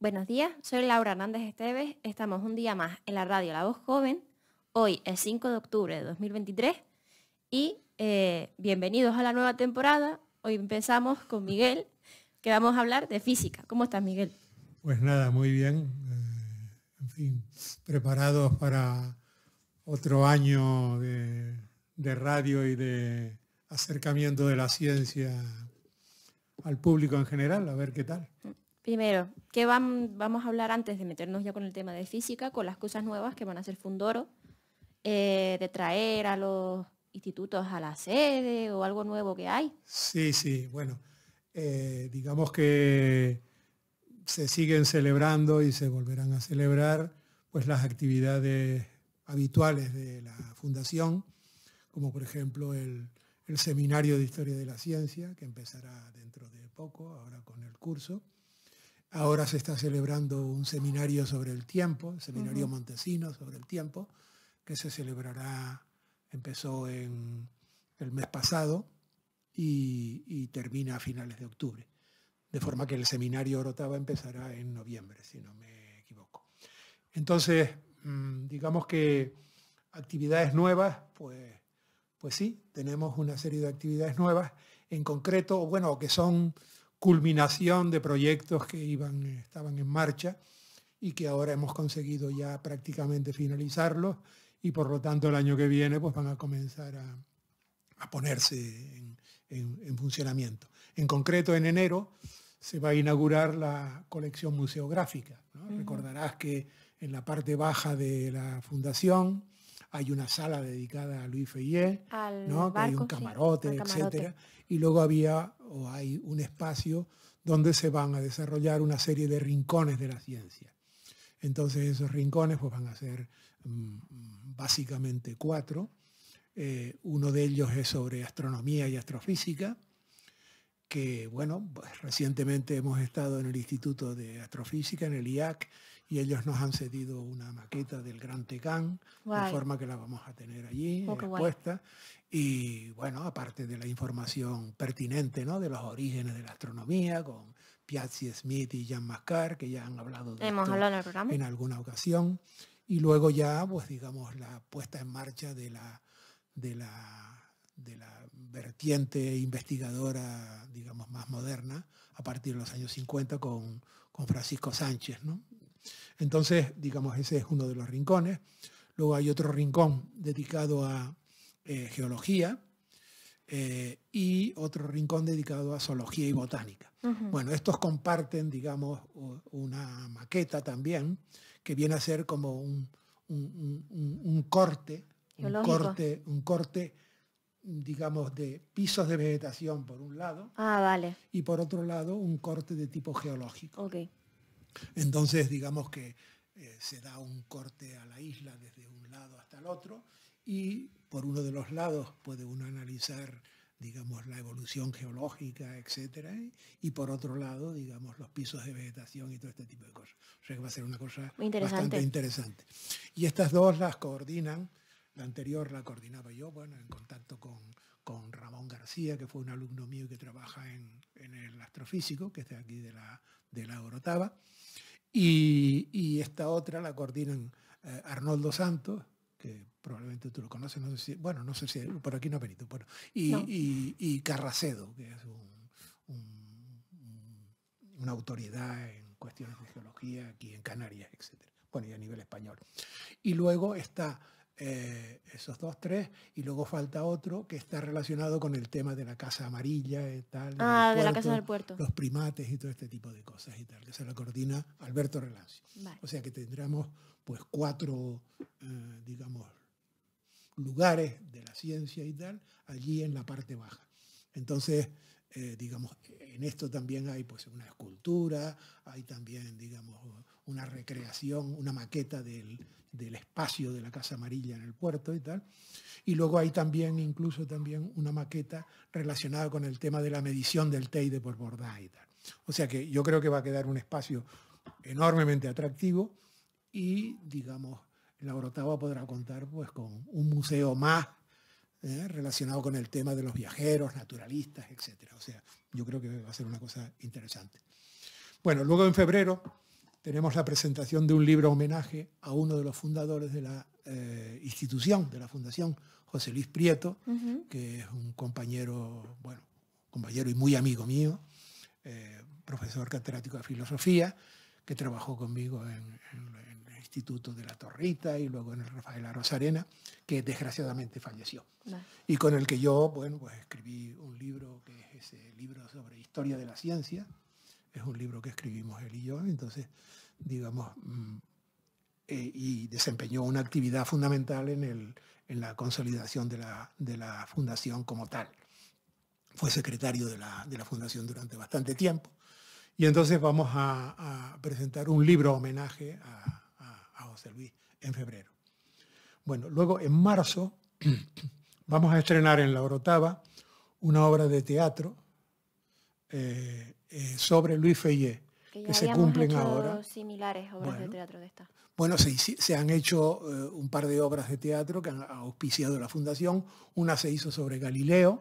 Buenos días, soy Laura Hernández Esteves. Estamos un día más en la radio La Voz Joven. Hoy es 5 de octubre de 2023 y bienvenidos a la nueva temporada. Hoy empezamos con Miguel, que vamos a hablar de física. ¿Cómo estás, Miguel? Pues nada, muy bien. En fin, preparados para otro año de radio y de acercamiento de la ciencia al público en general, a ver qué tal. Primero, ¿qué vamos a hablar antes de meternos ya con el tema de física, con las cosas nuevas que van a hacer Fundoro, de traer a los institutos a la sede o algo nuevo que hay? Sí, bueno, digamos que se siguen celebrando y se volverán a celebrar pues las actividades habituales de la Fundación, como por ejemplo el Seminario de Historia de la Ciencia, que empezará dentro de poco, ahora con el curso. Ahora se está celebrando un seminario sobre el tiempo, el Seminario Montesino sobre el tiempo, que se celebrará, empezó en el mes pasado y termina a finales de octubre. De forma que el seminario Orotava empezará en noviembre, si no me equivoco. Entonces, digamos que actividades nuevas, pues sí, tenemos una serie de actividades nuevas, en concreto, bueno, que son culminación de proyectos que estaban en marcha y que ahora hemos conseguido ya prácticamente finalizarlos y por lo tanto el año que viene pues van a comenzar a ponerse en funcionamiento. En concreto, en enero se va a inaugurar la colección museográfica, ¿no? Recordarás que en la parte baja de la fundación hay una sala dedicada a Louis Feuillet, ¿no? Que hay un camarote, sí, etcétera. Y luego hay un espacio donde se van a desarrollar una serie de rincones de la ciencia. Entonces esos rincones pues, van a ser básicamente 4. Uno de ellos es sobre astronomía y astrofísica, que bueno, pues recientemente hemos estado en el Instituto de Astrofísica, en el IAC, y ellos nos han cedido una maqueta del Gran Tecan, de forma que la vamos a tener allí expuesta. Y bueno, aparte de la información pertinente, ¿no?, de los orígenes de la astronomía, con Piazzi, Smith y Jean Mascar, que ya han hablado de esto en alguna ocasión. Y luego ya, pues digamos, la puesta en marcha de la vertiente investigadora, digamos, más moderna, a partir de los años 50 con Francisco Sánchez, ¿no? Entonces, digamos, ese es uno de los rincones. Luego hay otro rincón dedicado a geología y otro rincón dedicado a zoología y botánica. Bueno, estos comparten, digamos, una maqueta también, que viene a ser como un corte, digamos, de pisos de vegetación por un lado, y por otro lado un corte de tipo geológico. Entonces, digamos que se da un corte a la isla desde un lado hasta el otro, y por uno de los lados puede uno analizar, digamos, la evolución geológica, etcétera, y por otro lado, digamos, los pisos de vegetación y todo este tipo de cosas. O sea que va a ser una cosa bastante interesante. Y estas dos las coordinan. La anterior la coordinaba yo, bueno, en contacto con Ramón García, que fue un alumno mío que trabaja en el astrofísico, que es de aquí de la Orotava. Y esta otra la coordinan Arnoldo Santos, que probablemente tú lo conoces, no sé si por aquí no ha venido, bueno, y Carracedo, que es una autoridad en cuestiones de geología aquí en Canarias, etcétera. Bueno, y a nivel español. Y luego está esos 2, 3, y luego falta otro que está relacionado con el tema de la Casa Amarilla y tal, de la Casa del Puerto, los primates y todo este tipo de cosas y tal, que se la coordina Alberto Relancio. O sea que tendremos pues 4, digamos, lugares de la ciencia y tal, allí en la parte baja. Entonces, digamos, en esto también hay pues una escultura, hay también, digamos, una recreación, una maqueta del espacio de la Casa Amarilla en el puerto y tal. Y luego hay también, incluso también, una maqueta relacionada con el tema de la medición del Teide por Borda y tal. O sea que yo creo que va a quedar un espacio enormemente atractivo y, digamos, la Orotava podrá contar pues con un museo más relacionado con el tema de los viajeros, naturalistas, etc. O sea, yo creo que va a ser una cosa interesante. Bueno, luego en febrero tenemos la presentación de un libro homenaje a uno de los fundadores de la institución, de la Fundación, José Luis Prieto, que es un compañero, bueno, compañero y muy amigo mío, profesor catedrático de filosofía, que trabajó conmigo en el Instituto de la Torrita y luego en el Rafael Arozarena, que desgraciadamente falleció. Vale. Y con el que yo, bueno, pues escribí un libro que es ese libro sobre historia de la ciencia. Es un libro que escribimos él y yo, entonces, digamos, y desempeñó una actividad fundamental en la consolidación de la fundación como tal. Fue secretario de la fundación durante bastante tiempo. Y entonces vamos a presentar un libro homenaje a José Luis en febrero. Bueno, luego en marzo vamos a estrenar en La Orotava una obra de teatro sobre Luis Feyé, que se cumplen ahora. Similares obras de teatro de esta. Bueno, se han hecho un par de obras de teatro que han auspiciado la Fundación. Una se hizo sobre Galileo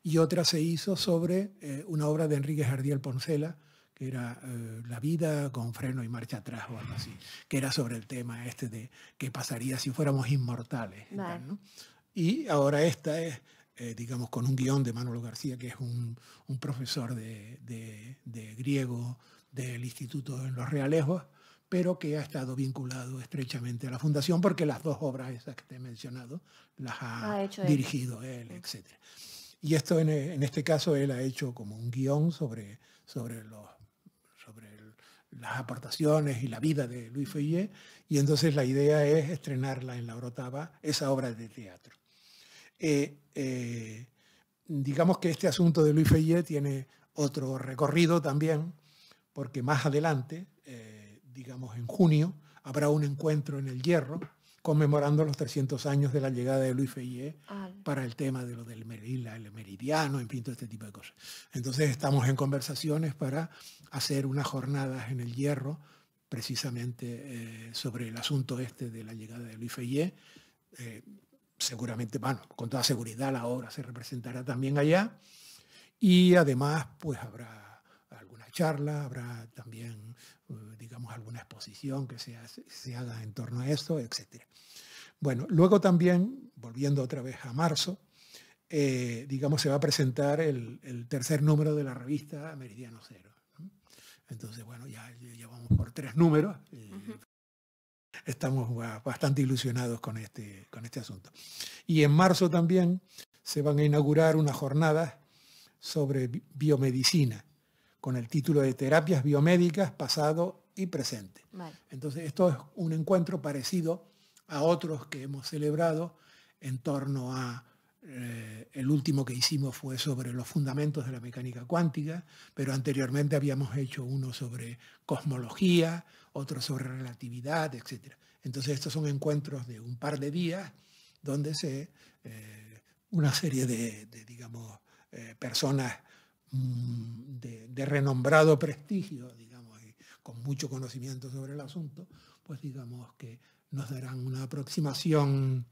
y otra se hizo sobre una obra de Enrique Jardiel Poncela, que era La vida con freno y marcha atrás o algo así, que era sobre el tema este de qué pasaría si fuéramos inmortales. Vale. Tal, ¿no? Y ahora esta es, digamos, con un guión de Manolo García, que es un profesor de griego del Instituto en Los Realejos, pero que ha estado vinculado estrechamente a la Fundación, porque las dos obras esas que te he mencionado las ha dirigido él, etc. Y esto en este caso él ha hecho como un guión sobre las aportaciones y la vida de Luis Feyé, y entonces la idea es estrenarla en La Orotava, esa obra de teatro. Digamos que este asunto de Luis Feyé tiene otro recorrido también, porque más adelante, digamos en junio, habrá un encuentro en El Hierro conmemorando los 300 años de la llegada de Luis Feyé para el tema de lo del meridiano, en fin, todo este tipo de cosas. Entonces estamos en conversaciones para hacer unas jornadas en El Hierro, precisamente sobre el asunto este de la llegada de Luis Feyé. Seguramente, bueno, con toda seguridad la obra se representará también allá, y además pues habrá alguna charla, habrá también, digamos, alguna exposición que se haga en torno a esto, etc. Bueno, luego también, volviendo otra vez a marzo, digamos, se va a presentar el tercer número de la revista Meridiano Cero, ¿no? Entonces, bueno, ya vamos por 3 números. Estamos bastante ilusionados con este asunto. Y en marzo también se van a inaugurar unas jornadas sobre biomedicina, con el título de Terapias Biomédicas Pasado y Presente. Vale. Entonces, esto es un encuentro parecido a otros que hemos celebrado en torno a... el último que hicimos fue sobre los fundamentos de la mecánica cuántica, pero anteriormente habíamos hecho uno sobre cosmología, otro sobre relatividad, etc. Entonces estos son encuentros de un par de días donde una serie de digamos, personas de renombrado prestigio, digamos, y con mucho conocimiento sobre el asunto, pues digamos que nos darán una aproximación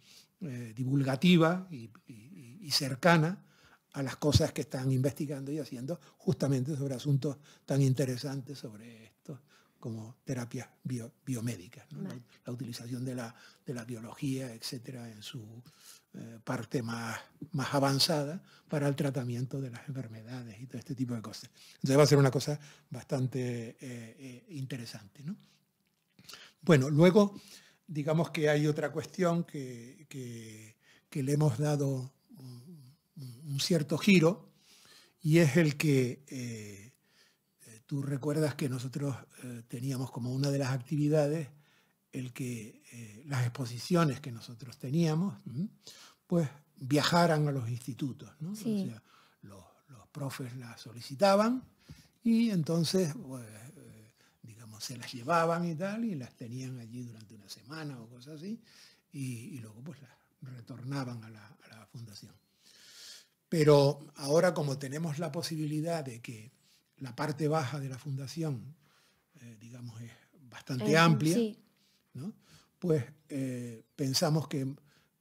divulgativa y cercana a las cosas que están investigando y haciendo justamente sobre asuntos tan interesantes sobre esto como terapias biomédicas, ¿no? Vale. La utilización de la biología, etcétera, en su parte más avanzada para el tratamiento de las enfermedades y todo este tipo de cosas. Entonces va a ser una cosa bastante interesante, ¿no? Bueno, luego digamos que hay otra cuestión que le hemos dado un cierto giro, y es el que tú recuerdas que nosotros teníamos como una de las actividades el que las exposiciones que nosotros teníamos pues viajaran a los institutos, ¿no? Sí. O sea, los profes las solicitaban y entonces pues, digamos, se las llevaban y tal, y las tenían allí durante una semana o cosas así, y luego pues las retornaban a la fundación. Pero ahora, como tenemos la posibilidad de que la parte baja de la fundación, digamos, es bastante amplia, sí, ¿no? Pues pensamos que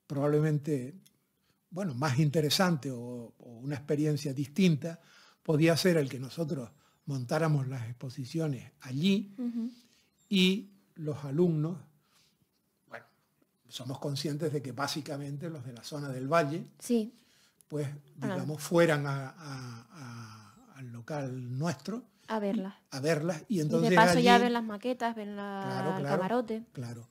probablemente, bueno, más interesante o una experiencia distinta podía ser el que nosotros montáramos las exposiciones allí y los alumnos, bueno, somos conscientes de que básicamente los de la zona del valle, sí, pues digamos, fueran al local nuestro a verlas. Y entonces y de paso allí, ya ven las maquetas, ven claro, el camarote. Claro.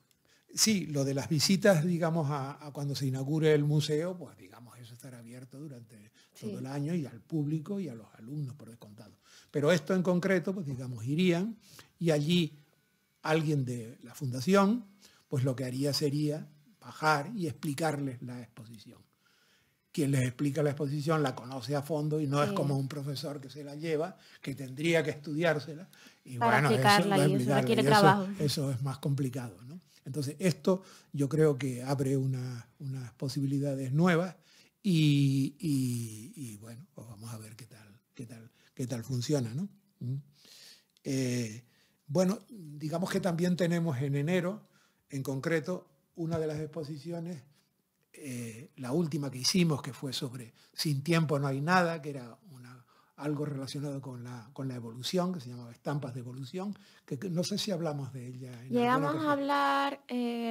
Sí, lo de las visitas, digamos, a cuando se inaugure el museo, pues digamos, eso estará abierto durante todo el año y al público y a los alumnos por descontado. Pero esto en concreto, pues digamos, irían y allí alguien de la fundación, pues lo que haría sería bajar y explicarles la exposición. Quien les explica la exposición la conoce a fondo y no es como un profesor que se la lleva, que tendría que estudiársela. Y para explicarla, y eso requiere trabajo. Eso es más complicado, ¿no? Entonces esto yo creo que abre unas posibilidades nuevas y bueno, pues vamos a ver qué tal funciona, ¿no? Bueno, digamos que también tenemos en enero, en concreto, una de las exposiciones, la última que hicimos, que fue sobre Sin tiempo no hay nada, que era algo relacionado con la evolución, que se llamaba Estampas de evolución, que no sé si hablamos de ella. Llegamos a hablar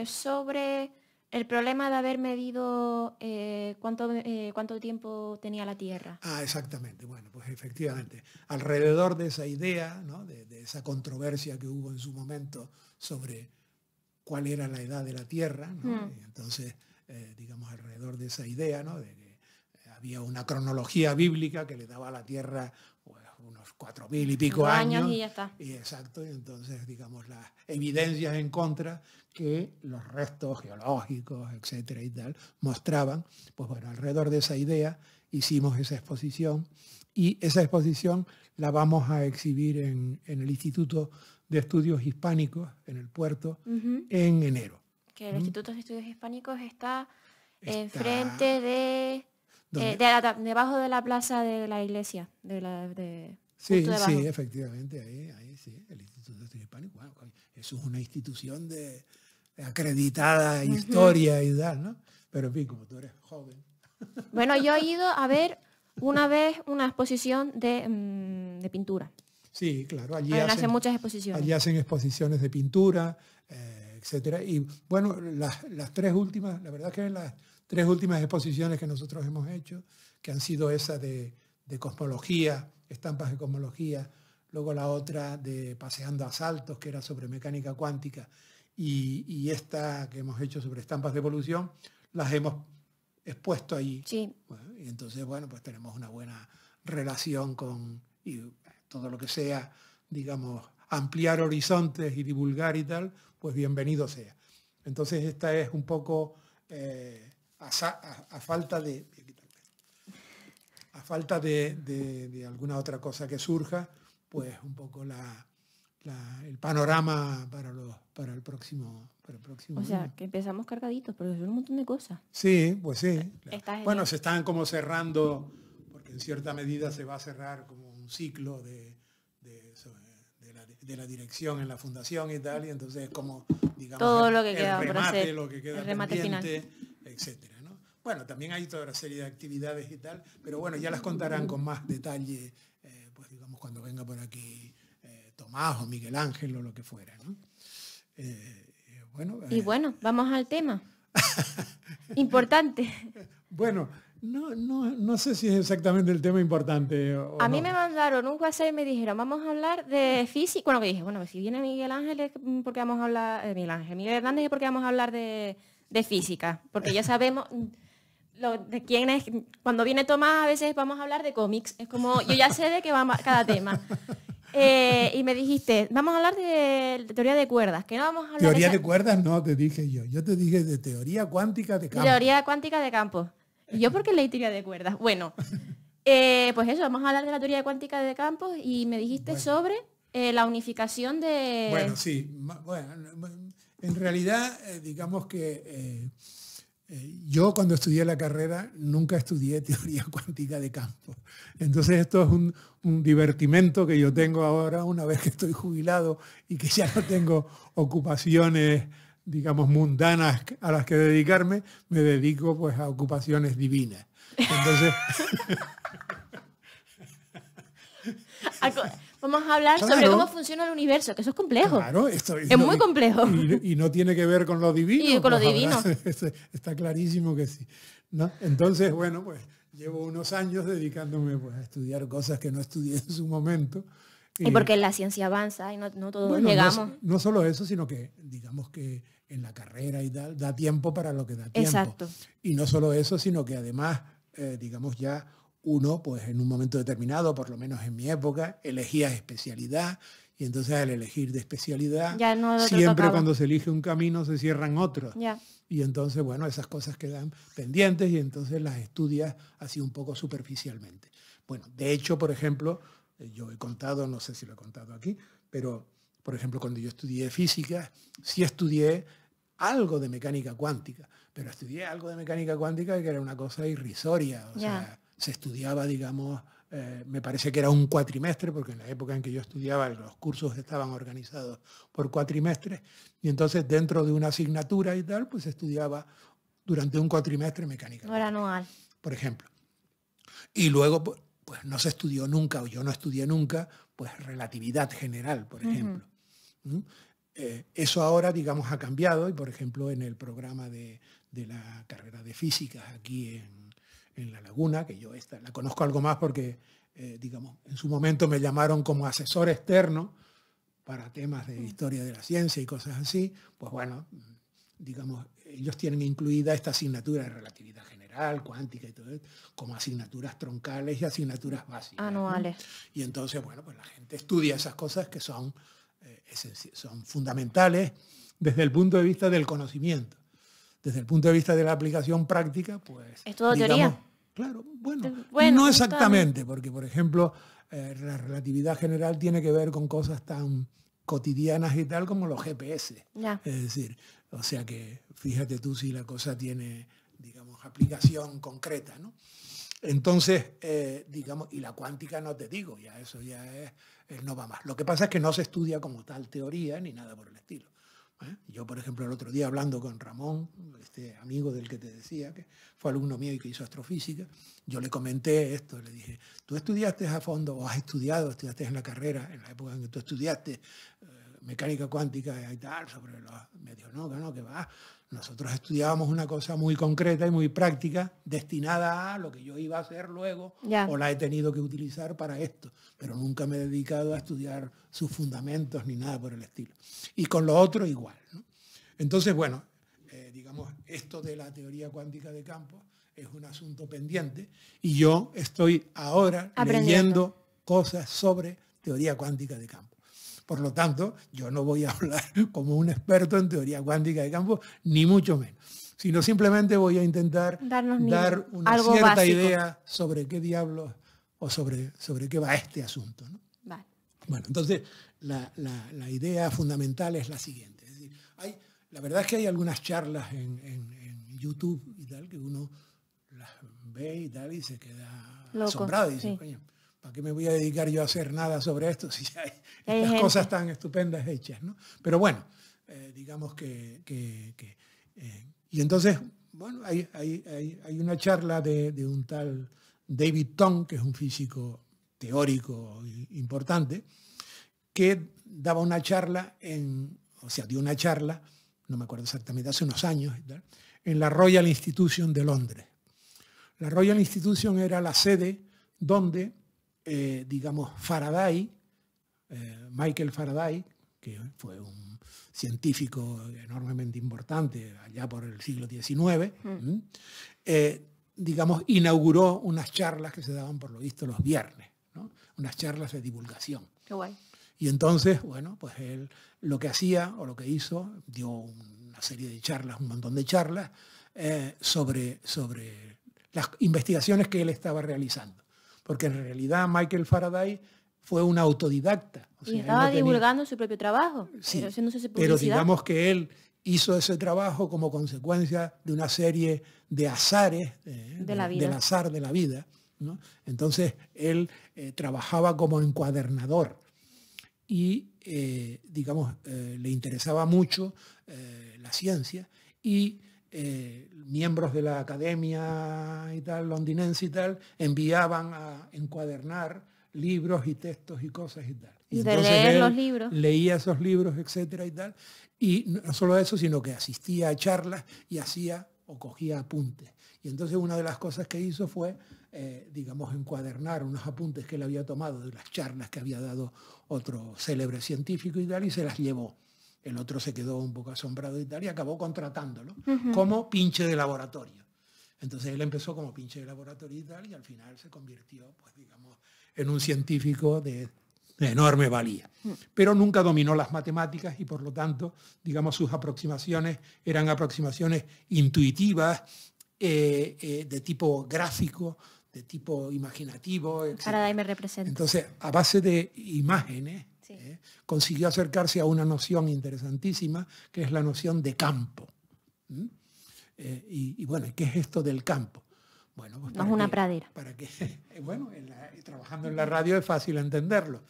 sobre el problema de haber medido cuánto tiempo tenía la Tierra. Ah, exactamente. Bueno, pues efectivamente, alrededor de esa idea, ¿no? de esa controversia que hubo en su momento sobre cuál era la edad de la Tierra, ¿no? Y entonces, digamos, alrededor de esa idea, ¿no? de que había una cronología bíblica que le daba a la Tierra pues, unos 4.000 y pico años. Y ya está. Y exacto, y entonces, digamos, las evidencias en contra que los restos geológicos, etcétera y tal, mostraban. Pues bueno, alrededor de esa idea hicimos esa exposición y esa exposición la vamos a exhibir en el Instituto de Estudios Hispánicos, en el Puerto, en enero. Que el Instituto de Estudios Hispánicos está enfrente de... debajo de la plaza de la iglesia. Sí, efectivamente, ahí sí, el Instituto de Estudios Hispánicos. Bueno, eso es una institución de acreditada historia y tal, ¿no? Pero en fin, como tú eres joven. Bueno, yo he ido a ver una vez una exposición de pintura. Sí, claro, allí hacen muchas exposiciones. Allí hacen exposiciones de pintura, etcétera. Y bueno, las tres últimas, la verdad que las tres últimas exposiciones que nosotros hemos hecho, que han sido esa de cosmología, estampas de cosmología, luego la otra de Paseando a Saltos, que era sobre mecánica cuántica, y esta que hemos hecho sobre estampas de evolución, las hemos expuesto allí. Sí. Bueno, y entonces, bueno, pues tenemos una buena relación con todo lo que sea, digamos, ampliar horizontes y divulgar y tal, pues bienvenido sea. Entonces esta es un poco a falta de alguna otra cosa que surja, pues un poco el panorama para el próximo o sea, año. que empezamos cargaditos, pero son un montón de cosas. Sí, pues sí. Claro. Bueno, se están como cerrando, porque en cierta medida se va a cerrar como un ciclo de la dirección en la fundación y tal, y entonces como, digamos, todo lo que queda remate, por hacer, lo que queda el remate pendiente, etcétera, ¿no? Bueno, también hay toda una serie de actividades y tal, pero bueno, ya las contarán con más detalle, pues digamos, cuando venga por aquí Tomás o Miguel Ángel o lo que fuera, ¿no? Y bueno, vamos al tema. Importante. Bueno, no sé si es exactamente el tema importante. A mí me mandaron un WhatsApp y me dijeron, vamos a hablar de física. Bueno, que dije, bueno, si viene Miguel Ángel es porque vamos a hablar, Miguel Hernández es porque vamos a hablar de física. Porque ya sabemos de quién es. Cuando viene Tomás a veces vamos a hablar de cómics. Es como, yo ya sé de qué va cada tema. Y me dijiste, vamos a hablar de teoría de cuerdas, que no vamos a hablar teoría de cuerdas no, te dije yo. Yo te dije de teoría cuántica de campo. Teoría cuántica de campo. ¿Y yo por qué leí teoría de cuerdas? Bueno, pues eso, vamos a hablar de la teoría cuántica de campos y me dijiste sobre la unificación de... Bueno, sí. Bueno, en realidad, digamos que yo cuando estudié la carrera nunca estudié teoría cuántica de campos. Entonces esto es un divertimento que yo tengo ahora una vez que estoy jubilado y que ya no tengo ocupaciones, digamos, mundanas a las que dedicarme, me dedico pues a ocupaciones divinas. Entonces... Vamos a hablar sobre cómo funciona el universo, que eso es complejo. Claro, es muy complejo. Y no tiene que ver con lo divino. Y con lo divino. Está clarísimo que sí, ¿no? Entonces, bueno, pues llevo unos años dedicándome pues, a estudiar cosas que no estudié en su momento. Y porque la ciencia avanza y no todos bueno, llegamos. No solo eso, sino que digamos que en la carrera y tal, da tiempo para lo que da tiempo. Exacto. Y no solo eso, sino que además, digamos ya uno, pues en un momento determinado, por lo menos en mi época, elegía especialidad. Y entonces al elegir de especialidad, ya no siempre cuando se elige un camino se cierran otros. Ya. Y entonces, bueno, esas cosas quedan pendientes y entonces las estudias así un poco superficialmente. Bueno, de hecho, por ejemplo, yo he contado, no sé si lo he contado aquí, pero, por ejemplo, cuando yo estudié física, sí estudié algo de mecánica cuántica, pero estudié algo de mecánica cuántica que era una cosa irrisoria. O sea, se estudiaba, digamos, me parece que era un cuatrimestre, porque en la época en que yo estudiaba los cursos estaban organizados por cuatrimestres, y entonces dentro de una asignatura y tal, pues se estudiaba durante un cuatrimestre mecánica. No era anual. Por ejemplo. Y luego, pues no se estudió nunca, o yo no estudié nunca, pues relatividad general, por ejemplo. Eso ahora, digamos, ha cambiado, y por ejemplo en el programa de la carrera de físicas aquí en La Laguna, que yo la conozco algo más porque, digamos, en su momento me llamaron como asesor externo para temas de historia de la ciencia y cosas así, pues bueno, digamos, ellos tienen incluida esta asignatura de relatividad general, cuántica y todo eso, como asignaturas troncales y asignaturas básicas. Anuales. ¿No? Y entonces, bueno, pues la gente estudia esas cosas que son fundamentales desde el punto de vista del conocimiento. Desde el punto de vista de la aplicación práctica, pues... ¿Es todo teoría? Claro, no exactamente, porque, por ejemplo, la relatividad general tiene que ver con cosas tan cotidianas y tal como los GPS. Ya. Es decir, o sea que fíjate tú si la cosa tiene, digamos, aplicación concreta, ¿no? Entonces, digamos, y la cuántica no te digo, ya eso ya no va más. Lo que pasa es que no se estudia como tal teoría ni nada por el estilo. Yo, por ejemplo, el otro día hablando con Ramón, este amigo del que te decía, que fue alumno mío y que hizo astrofísica, yo le comenté esto, le dije, ¿tú estudiaste a fondo o has estudiaste en la carrera, en la época en que tú estudiaste mecánica cuántica y tal, sobre los medios? No, que va. Nosotros estudiábamos una cosa muy concreta y muy práctica, destinada a lo que yo iba a hacer luego, o la he tenido que utilizar para esto, pero nunca me he dedicado a estudiar sus fundamentos ni nada por el estilo. Y con lo otro igual, ¿no? Entonces, bueno, digamos, esto de la teoría cuántica de campos es un asunto pendiente y yo estoy ahora leyendo cosas sobre teoría cuántica de campos. Por lo tanto, yo no voy a hablar como un experto en teoría cuántica de campos, ni mucho menos, sino simplemente voy a intentar dar una cierta básico. Idea sobre qué diablos o sobre qué va este asunto, ¿no? Vale. Bueno, entonces la idea fundamental es la siguiente. Es decir, la verdad es que hay algunas charlas en YouTube y tal, que uno las ve y tal y se queda asombrado y dice, coño, ¿para qué me voy a dedicar yo a hacer nada sobre esto si hay estas cosas tan estupendas hechas, ¿no? Pero bueno, digamos y entonces, bueno, hay una charla de un tal David Tong, que es un físico teórico importante, que daba una charla dio una charla, no me acuerdo exactamente, hace unos años y tal, en la Royal Institution de Londres. La Royal Institution era la sede donde digamos, Faraday, Michael Faraday, que fue un científico enormemente importante allá por el siglo XIX, digamos, inauguró unas charlas que se daban, por lo visto, los viernes, ¿no? Unas charlas de divulgación. Qué guay. Y entonces, bueno, pues él lo que hacía, o lo que hizo, dio una serie de charlas, un montón de charlas, sobre las investigaciones que él estaba realizando. Porque en realidad Michael Faraday fue un autodidacta. O sea, y estaba divulgando su propio trabajo, sí, pero digamos que él hizo ese trabajo como consecuencia de una serie de azares, del azar de la vida, ¿no? Entonces él trabajaba como encuadernador y, digamos, le interesaba mucho la ciencia y miembros de la academia y tal, londinense y tal, enviaban a encuadernar libros y textos y cosas y tal. Y de leer los libros. Leía esos libros, etcétera y tal. Y no solo eso, sino que asistía a charlas y hacía o cogía apuntes. Y entonces una de las cosas que hizo fue, digamos, encuadernar unos apuntes que él había tomado de las charlas que había dado otro célebre científico y tal, y se las llevó. El otro se quedó un poco asombrado y tal, y acabó contratándolo como pinche de laboratorio. Entonces él empezó como pinche de laboratorio y tal, y al final se convirtió, pues digamos, en un científico de enorme valía. Pero nunca dominó las matemáticas y por lo tanto, digamos, sus aproximaciones eran aproximaciones intuitivas, de tipo gráfico, de tipo imaginativo, etc. Faraday me representa. Entonces, a base de imágenes, sí, consiguió acercarse a una noción interesantísima, que es la noción de campo. Y bueno, ¿qué es esto del campo? Bueno, pues no es una pradera. Para que, bueno, trabajando en la radio es fácil entenderlo.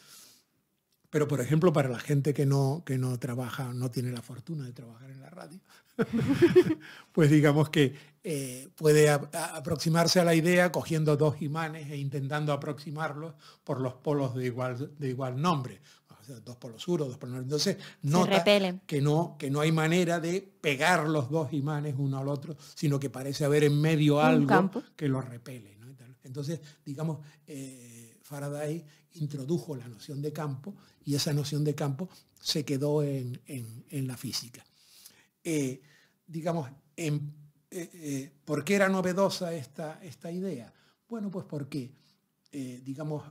Pero, por ejemplo, para la gente que no trabaja, no tiene la fortuna de trabajar en la radio, pues digamos que puede aproximarse a la idea cogiendo dos imanes e intentando aproximarlos por los polos de igual nombre. O sea, dos polos sur o dos polos norte. Entonces, nota que no hay manera de pegar los dos imanes uno al otro, sino que parece haber en medio algo que los repele, ¿no? Entonces, digamos, Faraday introdujo la noción de campo y esa noción de campo se quedó en la física. Digamos, ¿por qué era novedosa esta idea? Bueno, pues porque, digamos,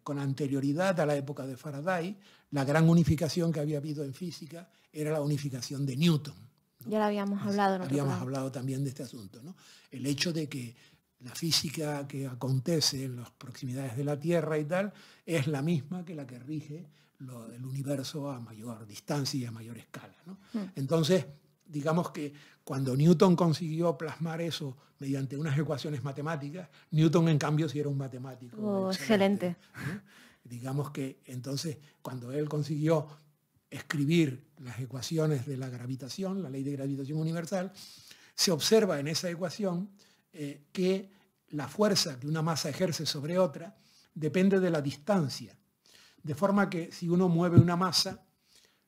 con anterioridad a la época de Faraday, la gran unificación que había habido en física era la unificación de Newton, ¿no? Ya lo habíamos hablado. ¿No? Habíamos hablado también de este asunto, ¿no? El hecho de que la física que acontece en las proximidades de la Tierra y tal es la misma que la que rige el universo a mayor distancia y a mayor escala, ¿no? Entonces, digamos que cuando Newton consiguió plasmar eso mediante unas ecuaciones matemáticas, Newton en cambio sí era un matemático excelente. ¿no? Digamos que entonces cuando él consiguió escribir las ecuaciones de la gravitación, la ley de gravitación universal, se observa en esa ecuación que la fuerza que una masa ejerce sobre otra depende de la distancia. De forma que si uno mueve una masa,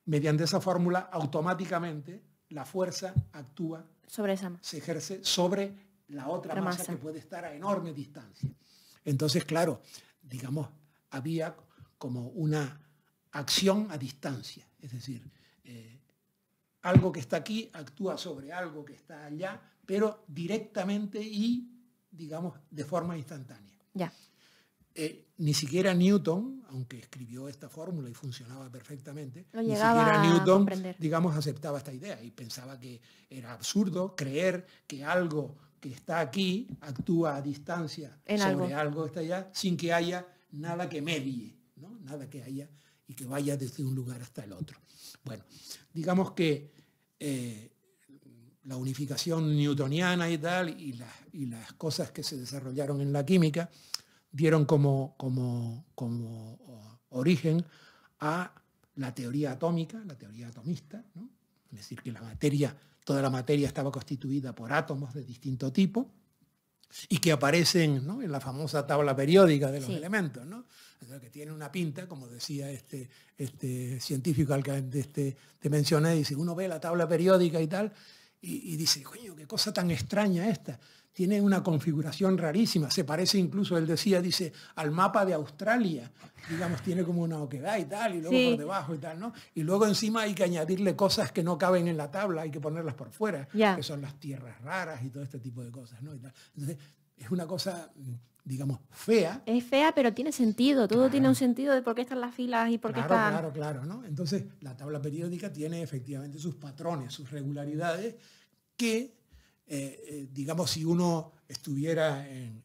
mediante esa fórmula, automáticamente la fuerza actúa sobre esa masa. Se ejerce sobre la otra masa que puede estar a enorme distancia. Entonces, claro, digamos, había como una acción a distancia. Es decir, algo que está aquí actúa sobre algo que está allá, pero directamente y, digamos, de forma instantánea. Ya. Ni siquiera Newton, aunque escribió esta fórmula y funcionaba perfectamente, ni siquiera Newton, a digamos, aceptaba esta idea y pensaba que era absurdo creer que algo que está aquí actúa a distancia sobre algo que está allá sin que haya nada que medie, ¿no? Nada que haya y que vaya desde un lugar hasta el otro. Bueno, digamos que la unificación newtoniana y tal, y las cosas que se desarrollaron en la química, dieron como origen a la teoría atómica, la teoría atomista, ¿no? Es decir, que toda la materia estaba constituida por átomos de distinto tipo y que aparecen, ¿no?, en la famosa tabla periódica de los elementos, ¿no? O sea, que tiene una pinta, como decía este científico al que te mencioné, dice, uno ve la tabla periódica y tal, y dice, coño, qué cosa tan extraña esta. Tiene una configuración rarísima, se parece incluso, él decía, dice, al mapa de Australia, digamos, tiene como una oquedad y tal, y luego por debajo y tal, ¿no? Y luego encima hay que añadirle cosas que no caben en la tabla, hay que ponerlas por fuera, que son las tierras raras y todo este tipo de cosas, ¿no? Y tal. Entonces, es una cosa, digamos, fea. Es fea, pero tiene sentido, todo tiene un sentido de por qué están las filas y por qué están... Claro, ¿no? Entonces, la tabla periódica tiene efectivamente sus patrones, sus regularidades, que... digamos, si uno estuviera en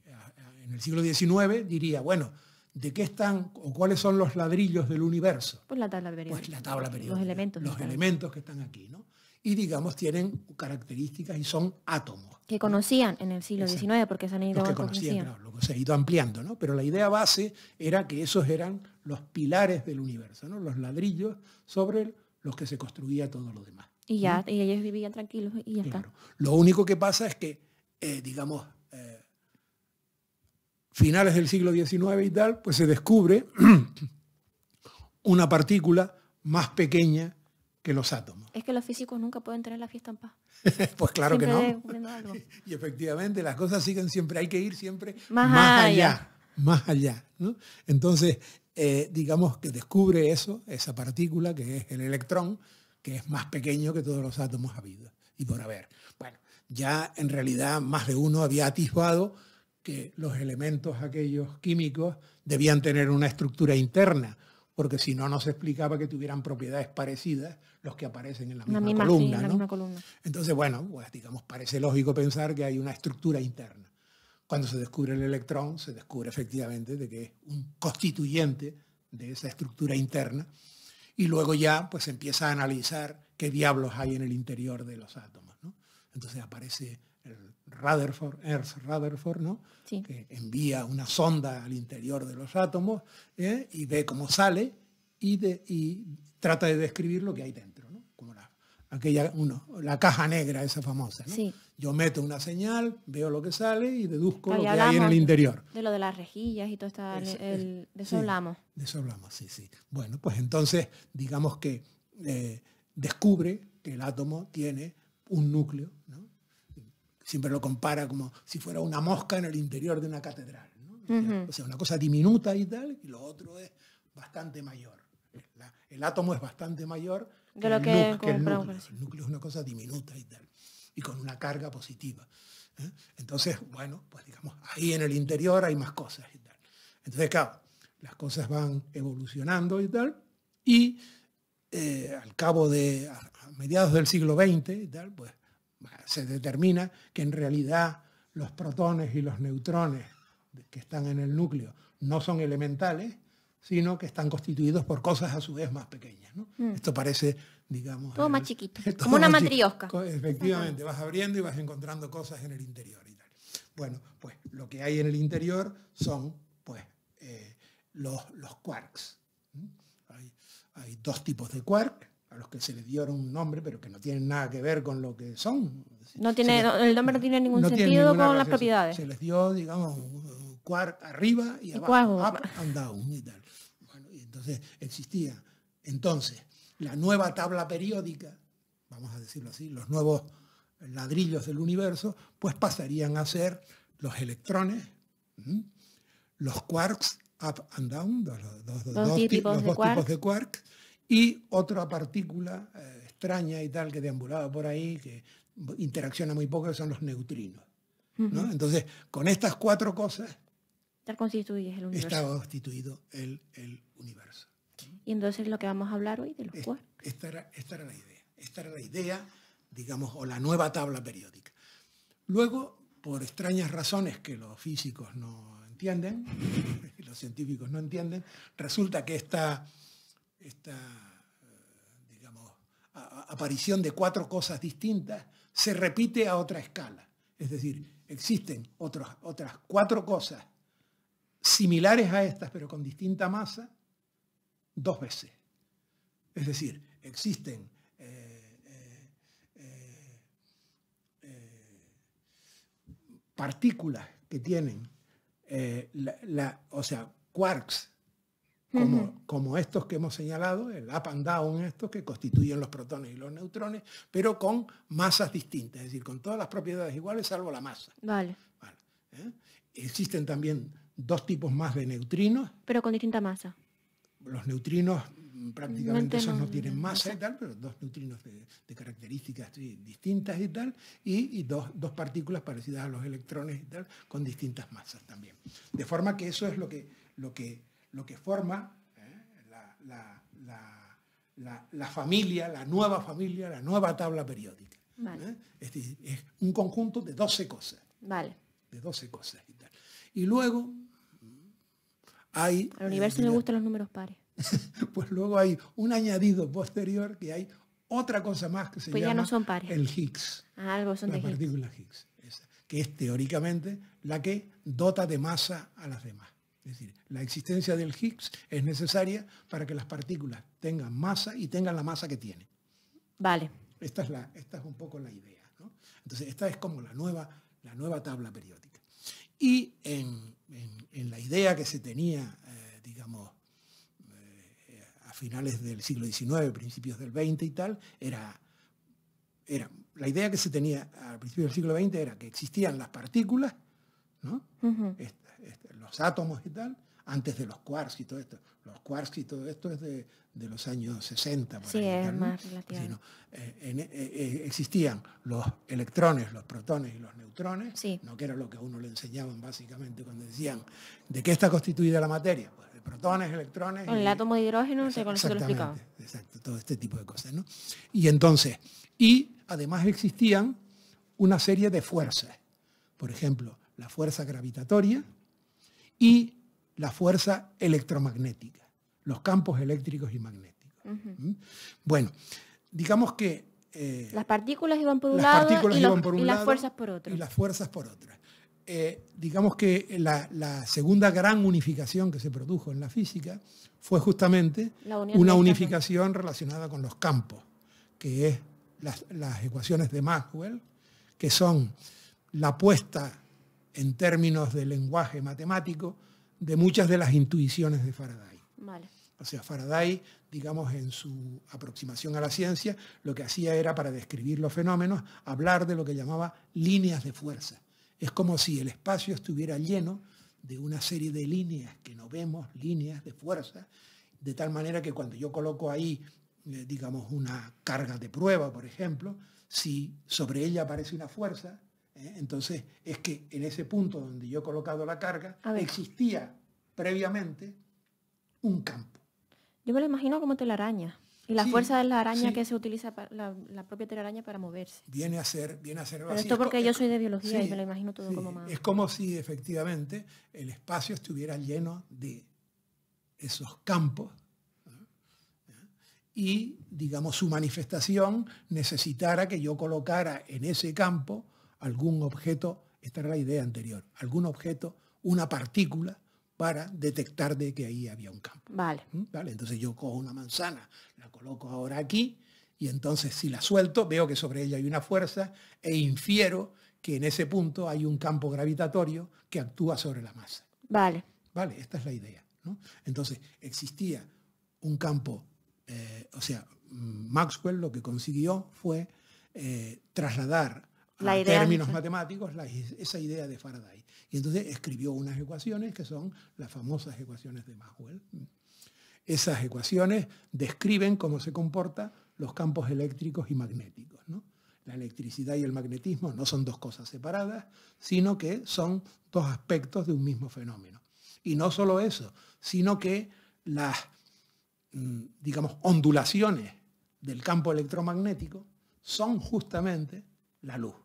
el siglo XIX, diría, bueno, ¿de qué están o cuáles son los ladrillos del universo? Pues la tabla periódica. Pues la tabla periódica. Los elementos que están aquí, ¿no? Y, digamos, tienen características y son átomos. Que conocían en el siglo XIX, porque se han ido... Los que conocían, claro, lo que se ha ido ampliando, ¿no? Pero la idea base era que esos eran los pilares del universo, ¿no? Los ladrillos sobre los que se construía todo lo demás. Y ya, y ellos vivían tranquilos y ya está. Lo único que pasa es que, digamos, finales del siglo XIX y tal, pues se descubre una partícula más pequeña que los átomos. Es que los físicos nunca pueden tener la fiesta en paz. Pues claro Siempre que no. descubriendo algo. Y efectivamente las cosas siguen siempre, hay que ir siempre Más allá. más allá, ¿no? Entonces, digamos que descubre eso, esa partícula que es el electrón, que es más pequeño que todos los átomos habidos y por haber. Bueno, ya en realidad más de uno había atisbado que los elementos aquellos químicos debían tener una estructura interna, porque si no, no se explicaba que tuvieran propiedades parecidas los que aparecen en la misma columna, sí, ¿no? la misma columna. Entonces, bueno, pues digamos, parece lógico pensar que hay una estructura interna. Cuando se descubre el electrón, se descubre efectivamente de que es un constituyente de esa estructura interna, y luego ya pues se empieza a analizar qué diablos hay en el interior de los átomos, ¿no? Entonces aparece el Ernst Rutherford, ¿no? Sí. Que envía una sonda al interior de los átomos, y ve cómo sale y trata de describir lo que hay dentro, ¿no? Como la caja negra esa famosa, ¿no? Sí. Yo meto una señal, veo lo que sale y deduzco lo Ya que hay en el interior. De lo de las rejillas y todo esto, de eso sí, hablamos. De eso hablamos, sí, sí. Bueno, pues entonces digamos que descubre que el átomo tiene un núcleo, ¿no? Siempre lo compara como si fuera una mosca en el interior de una catedral, ¿no? O sea, una cosa diminuta y tal, y lo otro es bastante mayor. El átomo es bastante mayor que el núcleo. El núcleo es una cosa diminuta y tal, y con una carga positiva. Entonces, bueno, pues digamos, ahí en el interior hay más cosas y tal. Entonces, claro, las cosas van evolucionando y tal, y al cabo de, a mediados del siglo XX y tal, pues se determina que en realidad los protones y los neutrones que están en el núcleo no son elementales, sino que están constituidos por cosas a su vez más pequeñas, ¿no? Esto parece, digamos... Todo más chiquito, como una matriosca. Efectivamente, vas abriendo y vas encontrando cosas en el interior y tal. Bueno, pues lo que hay en el interior son pues, los quarks. Hay dos tipos de quark, a los que se les dieron un nombre, pero que no tienen nada que ver con lo que son. El nombre no tiene ningún sentido con las propiedades. Se les dio, digamos, un quark arriba y abajo, up and down y tal. Bueno, y entonces existía la nueva tabla periódica, vamos a decirlo así, los nuevos ladrillos del universo, pues pasarían a ser los electrones, los quarks, up and down, los dos tipos de quarks, y otra partícula extraña y tal que deambulaba por ahí, que interacciona muy poco, que son los neutrinos, ¿no? Entonces, con estas cuatro cosas está constituido el universo. Y entonces lo que vamos a hablar hoy de los quarks. Esta era la idea. Esta era la idea, digamos, o la nueva tabla periódica. Luego, por extrañas razones que los físicos no entienden, y los científicos no entienden, resulta que esta digamos, aparición de cuatro cosas distintas se repite a otra escala. Es decir, existen otras cuatro cosas similares a estas, pero con distinta masa, dos veces. Es decir, existen partículas que tienen, o sea, quarks, como estos que hemos señalado, el up and down, estos que constituyen los protones y los neutrones, pero con masas distintas, es decir, con todas las propiedades iguales salvo la masa. Vale. Existen también dos tipos más de neutrinos. Pero con distinta masa. Los neutrinos prácticamente esos no tienen masa y tal, pero dos neutrinos de características distintas y tal, y dos partículas parecidas a los electrones y tal, con distintas masas también. De forma que eso es lo que forma la familia, la nueva tabla periódica. Vale. Es decir, es un conjunto de 12 cosas. Vale. De 12 cosas y tal. Y luego hay... Al universo le gustan los números pares. Pues luego hay un añadido posterior, que hay otra cosa más que se llama ya no son pares. El Higgs. Algo son de Higgs. La partícula Higgs, que es teóricamente la que dota de masa a las demás. Es decir, la existencia del Higgs es necesaria para que las partículas tengan masa y tengan la masa que tienen. Vale. Esta es un poco la idea, ¿no? Entonces, esta es como la nueva tabla periódica. Y en la idea que se tenía, digamos, a finales del siglo XIX, principios del XX y tal, la idea que se tenía a principios del siglo XX era que existían las partículas, ¿no? Los átomos y tal, antes de los quarks y todo esto. Los quarks y todo esto es de los años 60. Sí, es tal, más relativo. Sí, ¿no? Existían los electrones, los protones y los neutrones, sí, ¿no? Que era lo que a uno le enseñaban básicamente cuando decían ¿de qué está constituida la materia? Pues de protones, electrones. Con el átomo de hidrógeno, con eso te lo explicaba. Exacto, todo este tipo de cosas, ¿no? Y además existían una serie de fuerzas. Por ejemplo, la fuerza gravitatoria y la fuerza electromagnética, los campos eléctricos y magnéticos. Bueno, digamos que... las partículas iban por un lado y las fuerzas por otro. Y las fuerzas por otra. Digamos que la segunda gran unificación que se produjo en la física fue justamente una unificación relacionada con los campos, que es las ecuaciones de Maxwell, que son la puesta en términos de lenguaje matemático de muchas de las intuiciones de Faraday. Vale. O sea, Faraday, digamos, en su aproximación a la ciencia, lo que hacía era, para describir los fenómenos, hablar de lo que llamaba líneas de fuerza. Es como si el espacio estuviera lleno de una serie de líneas que no vemos, líneas de fuerza, de tal manera que cuando yo coloco ahí, digamos, una carga de prueba, por ejemplo, si sobre ella aparece una fuerza, entonces es que en ese punto donde yo he colocado la carga existía previamente un campo. Yo me lo imagino como telaraña. Y la fuerza de la araña que se utiliza, la propia telaraña, para moverse. Viene a ser algo Pero así. Esto porque yo soy de biología y me lo imagino todo como más... Es como si efectivamente el espacio estuviera lleno de esos campos, ¿no? Y, digamos, su manifestación necesitara que yo colocara en ese campo algún objeto, esta era la idea anterior, algún objeto, una partícula, para detectar de que ahí había un campo. Vale. ¿Vale? Entonces yo cojo una manzana, la coloco ahora aquí, y entonces si la suelto, veo que sobre ella hay una fuerza e infiero que en ese punto hay un campo gravitatorio que actúa sobre la masa. Vale. Vale, esta es la idea, ¿no? Entonces existía un campo, Maxwell lo que consiguió fue trasladar a términos matemáticos esa idea de Faraday. Y entonces escribió unas ecuaciones que son las famosas ecuaciones de Maxwell. Esas ecuaciones describen cómo se comportan los campos eléctricos y magnéticos, ¿no? La electricidad y el magnetismo no son dos cosas separadas, sino que son dos aspectos de un mismo fenómeno. Y no solo eso, sino que las, digamos, ondulaciones del campo electromagnético son justamente la luz.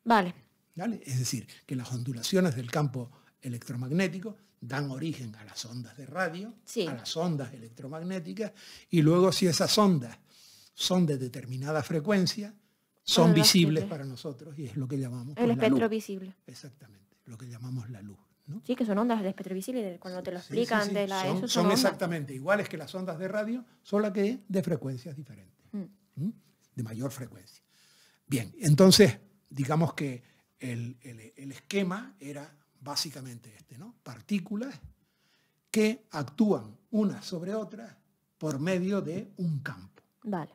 Vale. ¿Vale? Es decir, que las ondulaciones del campo electromagnético dan origen a las ondas de radio, a las ondas electromagnéticas, y luego si esas ondas son de determinada frecuencia, son visibles para nosotros, y es lo que llamamos el espectro visible. Exactamente, lo que llamamos la luz, ¿no? Sí, que son ondas del espectro visible, cuando te lo explican de la ESO son exactamente iguales que las ondas de radio, solo que de frecuencias diferentes, de mayor frecuencia. Bien, entonces, digamos que el esquema era básicamente este, ¿no? Partículas que actúan unas sobre otras por medio de un campo. Vale.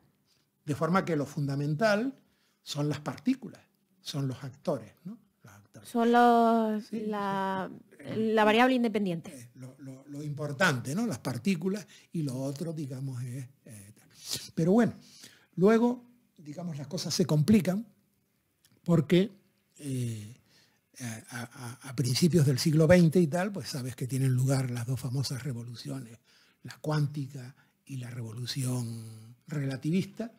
De forma que lo fundamental son las partículas, son los actores, ¿no? Los actores. Son la variable independiente. Lo importante, ¿no? Las partículas, y lo otro, digamos, es... Pero bueno, luego, digamos, las cosas se complican porque a principios del siglo XX y tal, pues sabes que tienen lugar las dos famosas revoluciones, la cuántica y la revolución relativista,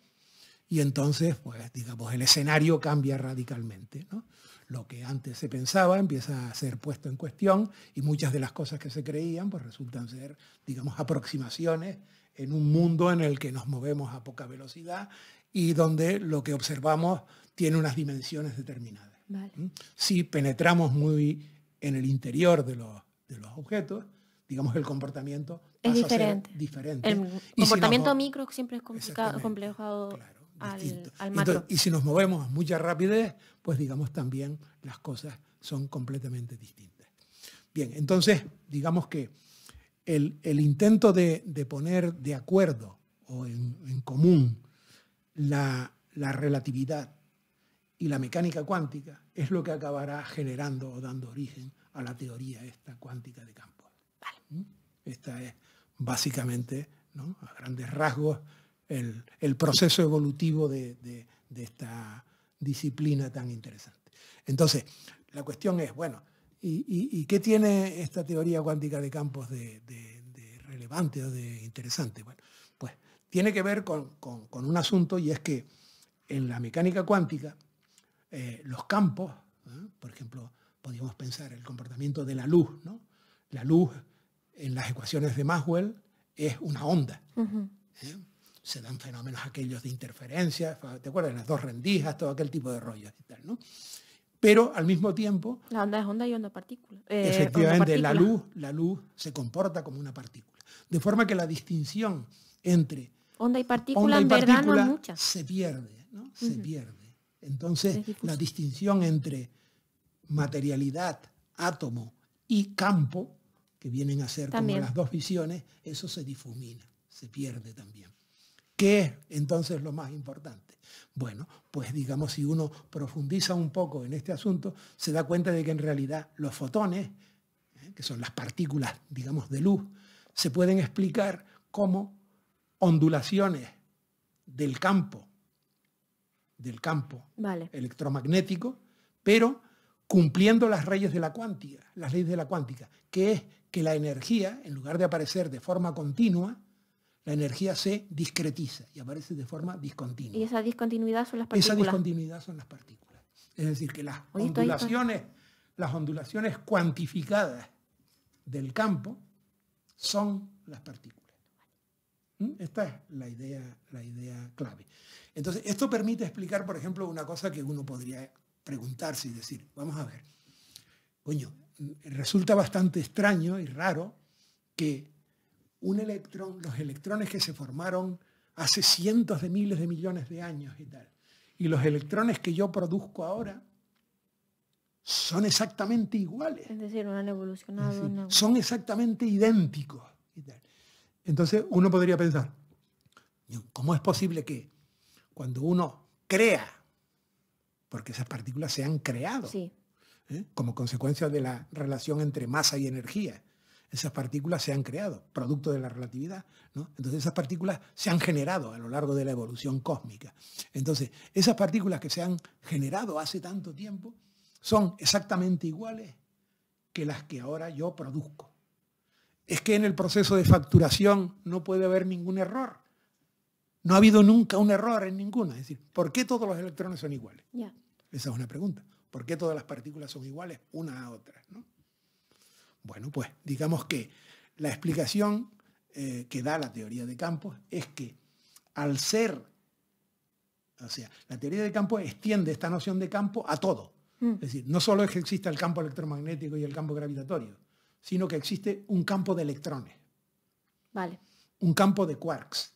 y entonces, pues digamos, el escenario cambia radicalmente, ¿no? Lo que antes se pensaba empieza a ser puesto en cuestión, y muchas de las cosas que se creían pues resultan ser, digamos, aproximaciones en un mundo en el que nos movemos a poca velocidad y donde lo que observamos tiene unas dimensiones determinadas. Vale. Si penetramos muy en el interior de los objetos, digamos, el comportamiento es pasa diferente. A ser diferente. El comportamiento micro siempre es complejado, claro, al macro. Y si nos movemos a mucha rapidez, pues digamos también las cosas son completamente distintas. Bien, entonces, digamos que el intento de poner de acuerdo o en común la relatividad y la mecánica cuántica es lo que acabará generando o dando origen a la teoría esta cuántica de campos. Vale. Esta es básicamente, ¿no?, a grandes rasgos, el proceso evolutivo de esta disciplina tan interesante. Entonces, la cuestión es, bueno, ¿y qué tiene esta teoría cuántica de campos de relevante o de interesante? Bueno, pues tiene que ver con un asunto, y es que en la mecánica cuántica los campos, por ejemplo, podríamos pensar el comportamiento de la luz, ¿no? La luz en las ecuaciones de Maxwell es una onda. Se dan fenómenos aquellos de interferencia, ¿te acuerdas? Las dos rendijas, todo aquel tipo de rollos y tal, ¿no? Pero al mismo tiempo... La onda es onda y onda partícula. Efectivamente, onda partícula. la luz se comporta como una partícula. De forma que la distinción entre onda y partícula en verdad no es mucha. Se pierde, ¿no? Se pierde. Entonces, la distinción entre materialidad, átomo y campo, que vienen a ser también como las dos visiones, eso se difumina, se pierde también. ¿Qué es entonces lo más importante? Bueno, pues digamos, si uno profundiza un poco en este asunto, se da cuenta de que en realidad los fotones, que son las partículas, digamos, de luz, se pueden explicar como ondulaciones del campo vale, electromagnético, pero cumpliendo las leyes de la cuántica, que es que la energía, en lugar de aparecer de forma continua, la energía se discretiza y aparece de forma discontinua. ¿Y esa discontinuidad son las partículas? Esa discontinuidad son las partículas. Es decir, que las ondulaciones cuantificadas del campo son las partículas. Esta es la idea clave. Entonces, esto permite explicar, por ejemplo, una cosa que uno podría preguntarse y decir, vamos a ver, coño, resulta bastante extraño y raro que los electrones que se formaron hace cientos de miles de millones de años y tal, y los electrones que yo produzco ahora son exactamente iguales. Es decir, no han evolucionado. Son exactamente idénticos y tal. Entonces uno podría pensar, ¿cómo es posible que cuando uno crea, porque esas partículas se han creado, sí, como consecuencia de la relación entre masa y energía, esas partículas se han creado, producto de la relatividad, ¿no? Entonces esas partículas se han generado a lo largo de la evolución cósmica. Entonces, esas partículas que se han generado hace tanto tiempo son exactamente iguales que las que ahora yo produzco. Es que en el proceso de facturación no puede haber ningún error. No ha habido nunca un error en ninguna. Es decir, ¿por qué todos los electrones son iguales? Yeah. Esa es una pregunta. ¿Por qué todas las partículas son iguales una a otra, ¿no? Bueno, pues digamos que la explicación que da la teoría de campos es que al ser, o sea, la teoría de campos extiende esta noción de campo a todo. Es decir, no solo es que exista el campo electromagnético y el campo gravitatorio, sino que existe un campo de electrones. Vale. Un campo de quarks.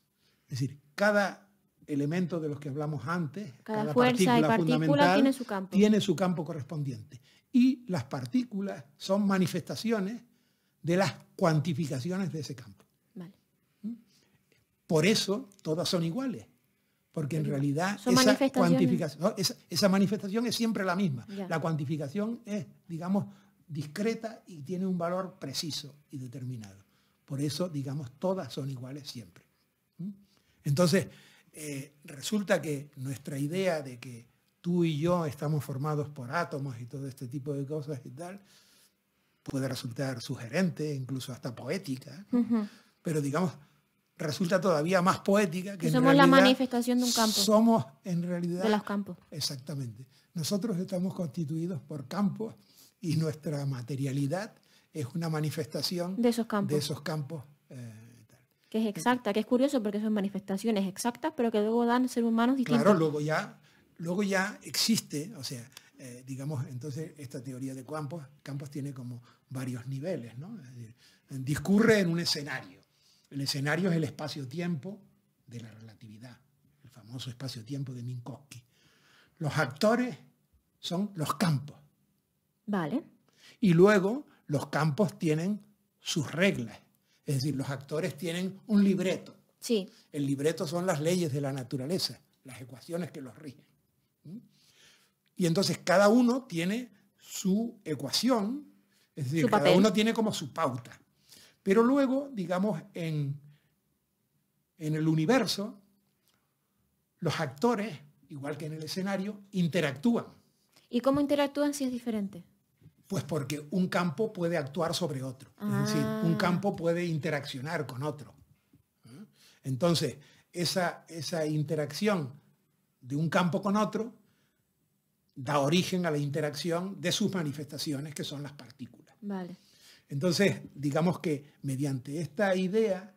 Es decir, cada elemento de los que hablamos antes, cada fuerza y partícula tiene su campo correspondiente. Y las partículas son manifestaciones de las cuantificaciones de ese campo. Vale. Por eso todas son iguales, porque en realidad esa manifestación es siempre la misma. Ya. La cuantificación es, digamos, discreta y tiene un valor preciso y determinado. Por eso, digamos, todas son iguales siempre. Entonces, resulta que nuestra idea de que tú y yo estamos formados por átomos y todo este tipo de cosas y tal, puede resultar sugerente, incluso hasta poética, ¿no? Pero digamos, resulta todavía más poética que somos la manifestación de un campo. Somos en realidad... De los campos. Exactamente. Nosotros estamos constituidos por campos y nuestra materialidad es una manifestación de esos campos. Que es exacta, que es curioso porque son manifestaciones exactas, pero que luego dan seres humanos distintos. Claro, luego ya existe, o sea, digamos, entonces esta teoría de campos tiene como varios niveles, ¿no? Es decir, discurre en un escenario. El escenario es el espacio-tiempo de la relatividad, el famoso espacio-tiempo de Minkowski. Los actores son los campos. Vale. Y luego los campos tienen sus reglas. Es decir, los actores tienen un libreto. Sí. El libreto son las leyes de la naturaleza, las ecuaciones que los rigen. Y entonces cada uno tiene su ecuación, es decir, cada uno tiene como su pauta. Pero luego, digamos, en el universo, los actores, igual que en el escenario, interactúan. ¿Y cómo interactúan si es diferente? Pues porque un campo puede actuar sobre otro. Es decir, un campo puede interaccionar con otro. Entonces, esa interacción de un campo con otro da origen a la interacción de sus manifestaciones, que son las partículas. Vale. Entonces, digamos que mediante esta idea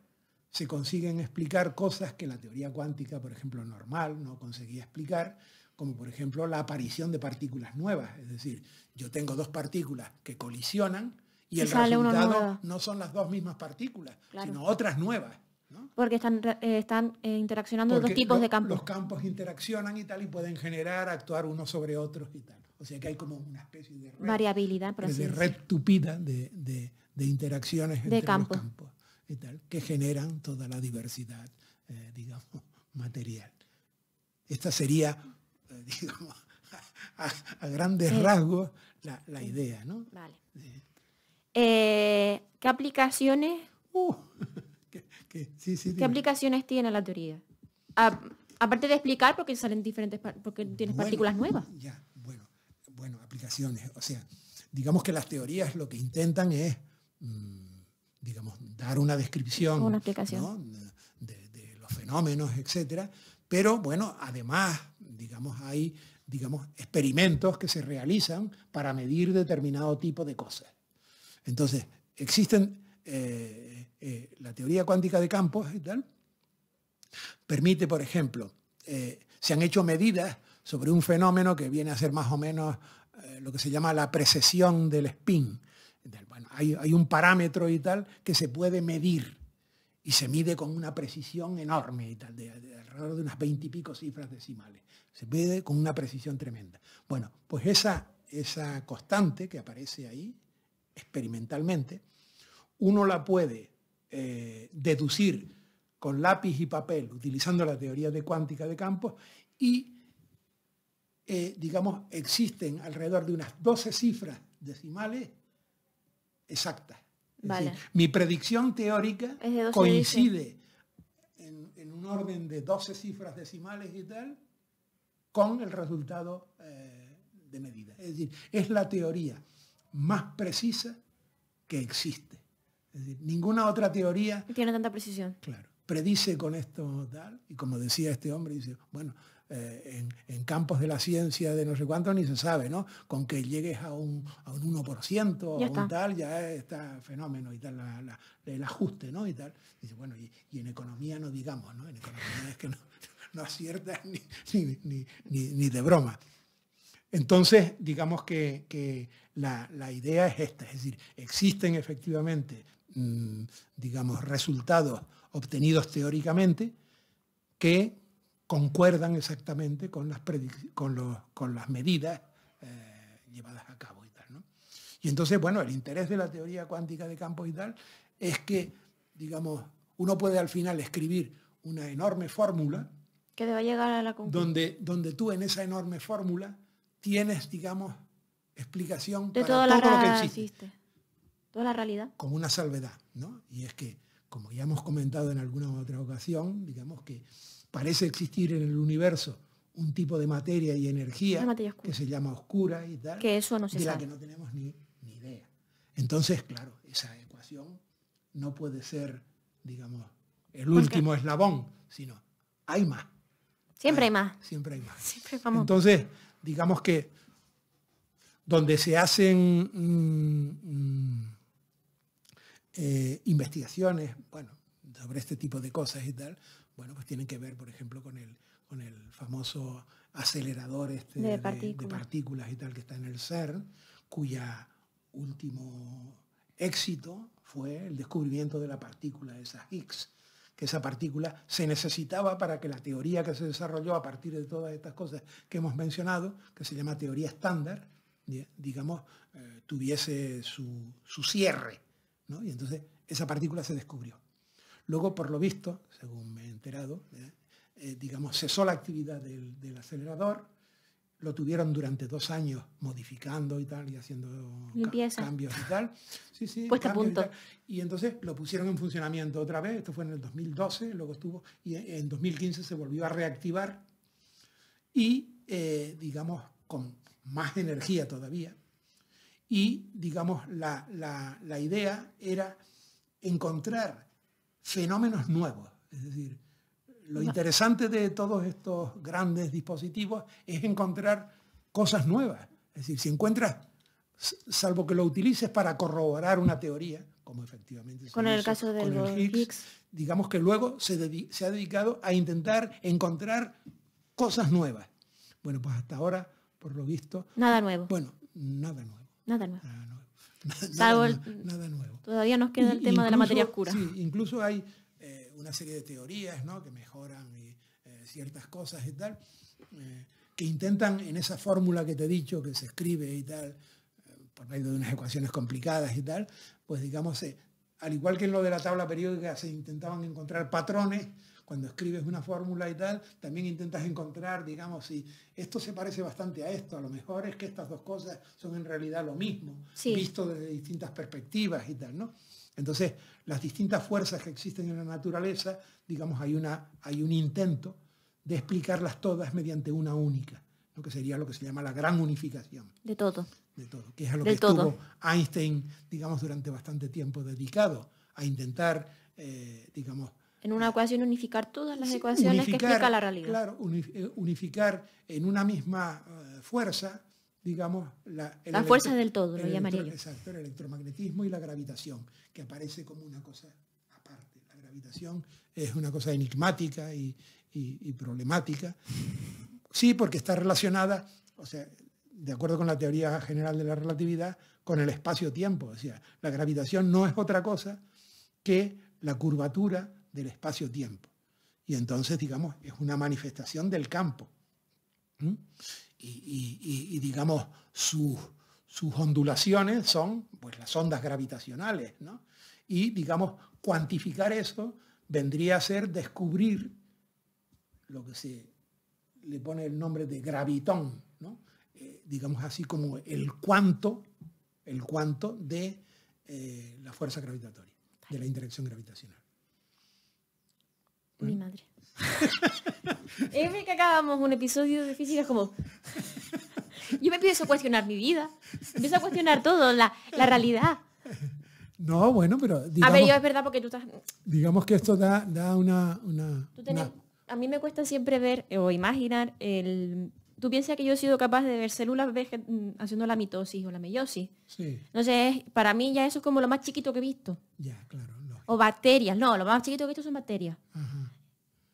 se consiguen explicar cosas que la teoría cuántica, por ejemplo, normal, no conseguía explicar, como por ejemplo la aparición de partículas nuevas. Es decir, yo tengo dos partículas que colisionan y el resultado no son las dos mismas partículas, sino otras nuevas, ¿no? Porque están interaccionando dos tipos de campos. Los campos interaccionan y tal, y pueden generar, actuar unos sobre otros y tal. O sea que hay como una especie de red, variabilidad, por así de red tupida de interacciones entre los campos y tal, que generan toda la diversidad, digamos, material. Esta sería, digamos, a grandes rasgos la idea, ¿no? Vale. ¿Qué aplicaciones? ¿Qué aplicaciones tiene la teoría? Aparte de explicar porque salen diferentes, porque tienes partículas nuevas. Ya, bueno, aplicaciones. O sea, digamos que las teorías lo que intentan es, digamos, dar una descripción, una explicación, ¿no? de los fenómenos, etcétera. Pero bueno, además, digamos, hay, digamos, experimentos que se realizan para medir determinado tipo de cosas. Entonces, existen la teoría cuántica de campos y tal, permite, por ejemplo, se han hecho medidas sobre un fenómeno que viene a ser más o menos lo que se llama la precesión del spin. Bueno, hay un parámetro y tal que se puede medir y se mide con una precisión enorme y tal, de alrededor de unas 20 y pico cifras decimales. Se mide con una precisión tremenda. Bueno, pues esa constante que aparece ahí experimentalmente, uno la puede deducir con lápiz y papel, utilizando la teoría de cuántica de campos, y, digamos, existen alrededor de unas 12 cifras decimales exactas. Vale. Decir, mi predicción teórica coincide en un orden de 12 cifras decimales y tal, con el resultado de medida. Es decir, es la teoría más precisa que existe. Es decir, ninguna otra teoría tiene tanta precisión. Claro, predice con esto tal, y como decía este hombre, dice, bueno, en campos de la ciencia de no sé cuánto ni se sabe, ¿no? Con que llegues a un 1% o un tal, ya está fenómeno y tal, el ajuste, ¿no? Y tal. Dice, bueno, y en economía no digamos, ¿no? En economía es que no aciertas ni de broma. Entonces, digamos que la idea es esta, es decir, existen efectivamente, digamos, resultados obtenidos teóricamente que concuerdan exactamente con las medidas llevadas a cabo y tal, ¿no? Y entonces, bueno, el interés de la teoría cuántica de campos y tal es que, digamos, uno puede al final escribir una enorme fórmula que deba llegar a la conclusión. Donde tú en esa enorme fórmula tienes, digamos, explicación de para todo lo que existe. Toda la realidad. Con una salvedad, ¿no? Y es que, como ya hemos comentado en alguna otra ocasión, digamos que parece existir en el universo un tipo de materia y energía que se llama oscura y tal, que eso no se de sabe. La que no tenemos ni idea. Entonces, claro, esa ecuación no puede ser, digamos, el último eslabón, sino hay más. Siempre hay más. Siempre hay más. Siempre vamos. Entonces, digamos que donde se hacen investigaciones, bueno, sobre este tipo de cosas y tal, bueno, pues tienen que ver, por ejemplo, con el famoso acelerador de partículas y tal que está en el CERN, cuya último éxito fue el descubrimiento de la partícula esa Higgs, que esa partícula se necesitaba para que la teoría que se desarrolló a partir de todas estas cosas que hemos mencionado, que se llama teoría estándar, digamos, tuviese su cierre, ¿no? Y entonces esa partícula se descubrió. Luego, por lo visto, según me he enterado, digamos, cesó la actividad del acelerador, lo tuvieron durante 2 años modificando y tal, y haciendo cambios y tal. Sí, sí, puesto a punto. Y entonces lo pusieron en funcionamiento otra vez, esto fue en el 2012, luego estuvo, y en 2015 se volvió a reactivar, y digamos, con más energía todavía. Y, digamos, la idea era encontrar fenómenos nuevos. Es decir, lo interesante de todos estos grandes dispositivos es encontrar cosas nuevas. Es decir, si encuentras, salvo que lo utilices para corroborar una teoría, como efectivamente con el caso del Higgs, digamos que luego se ha dedicado a intentar encontrar cosas nuevas. Bueno, pues hasta ahora, por lo visto... Nada nuevo. Bueno, nada nuevo. Nada nuevo. Nada nuevo. Todavía nos queda el tema de la materia oscura. Sí, incluso hay una serie de teorías, ¿no?, que mejoran ciertas cosas y tal, que intentan en esa fórmula que te he dicho, que se escribe y tal, por medio de unas ecuaciones complicadas y tal, pues digamos, al igual que en lo de la tabla periódica se intentaban encontrar patrones, cuando escribes una fórmula y tal, también intentas encontrar, digamos, si esto se parece bastante a esto, a lo mejor es que estas dos cosas son en realidad lo mismo, sí, visto desde distintas perspectivas y tal, ¿no? Entonces, las distintas fuerzas que existen en la naturaleza, digamos, hay un intento de explicarlas todas mediante una única, ¿no?, que sería lo que se llama la gran unificación. De todo. De todo, que es a lo que estuvo Einstein, digamos, durante bastante tiempo dedicado, a intentar, digamos... En una ecuación unificar todas las ecuaciones que explica la realidad. Claro, unificar en una misma fuerza, digamos... La fuerza del todo, lo llamaría yo. Exacto, el electromagnetismo y la gravitación, que aparece como una cosa aparte. La gravitación es una cosa enigmática y problemática. Sí, porque está relacionada, o sea, de acuerdo con la teoría general de la relatividad, con el espacio-tiempo. O sea, la gravitación no es otra cosa que la curvatura del espacio-tiempo. Y entonces, digamos, es una manifestación del campo. Y digamos, sus ondulaciones son, pues, las ondas gravitacionales, ¿no? Y, digamos, cuantificar eso vendría a ser descubrir lo que se le pone el nombre de gravitón, ¿no? Digamos así como el cuanto de la fuerza gravitatoria, de la interacción gravitacional. Mi madre. Es que acabamos un episodio de física como... Yo me empiezo a cuestionar mi vida, empiezo a cuestionar todo, la realidad. No, bueno, pero... Digamos, a ver, yo es verdad porque tú estás... Digamos que esto da una... A mí me cuesta siempre ver o imaginar Tú piensas que yo he sido capaz de ver células haciendo la mitosis o la meiosis. Sí. Entonces, para mí ya eso es como lo más chiquito que he visto. Ya, claro. Lógico. O bacterias. No, lo más chiquito que he visto son bacterias. Ajá.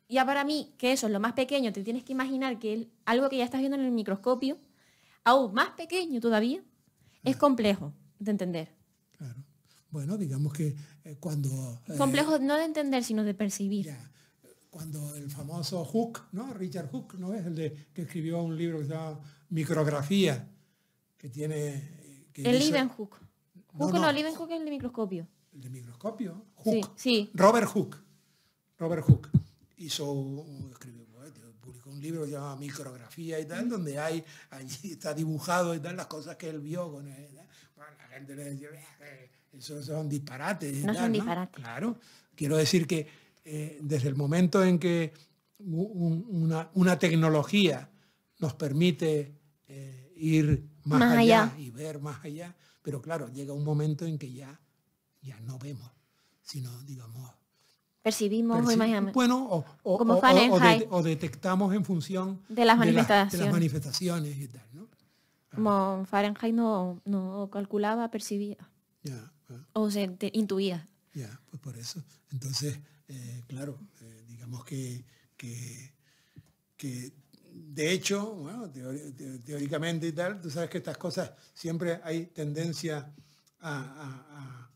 Ya para mí, que eso es lo más pequeño, te tienes que imaginar que algo que ya estás viendo en el microscopio, aún más pequeño todavía, es complejo de entender. Claro. Bueno, digamos que cuando... complejo no de entender, sino de percibir. Ya. Cuando el famoso Hooke, ¿no? Richard Hooke, ¿no es? Que escribió un libro que se llama Micrografía, que tiene... el Leeuwenhoek. Leeuwenhoek es el de microscopio. ¿El de microscopio? Hooke. Sí. Robert Hooke. Publicó un libro que se llama Micrografía y tal, donde allí está dibujado y tal las cosas que él vio. Bueno, la gente le decía, eso son disparates. No son disparates. Claro. Quiero decir que desde el momento en que una tecnología nos permite ir más allá y ver más allá, pero claro, llega un momento en que ya no vemos, sino, digamos... Percibimos o imaginamos. Bueno, o detectamos en función de las manifestaciones y tal, ¿no? Como Fahrenheit no calculaba, percibía. Ya. O se intuía. Ya, pues por eso. Entonces, claro, digamos que de hecho, bueno, teóricamente y tal, tú sabes que estas cosas siempre hay tendencia a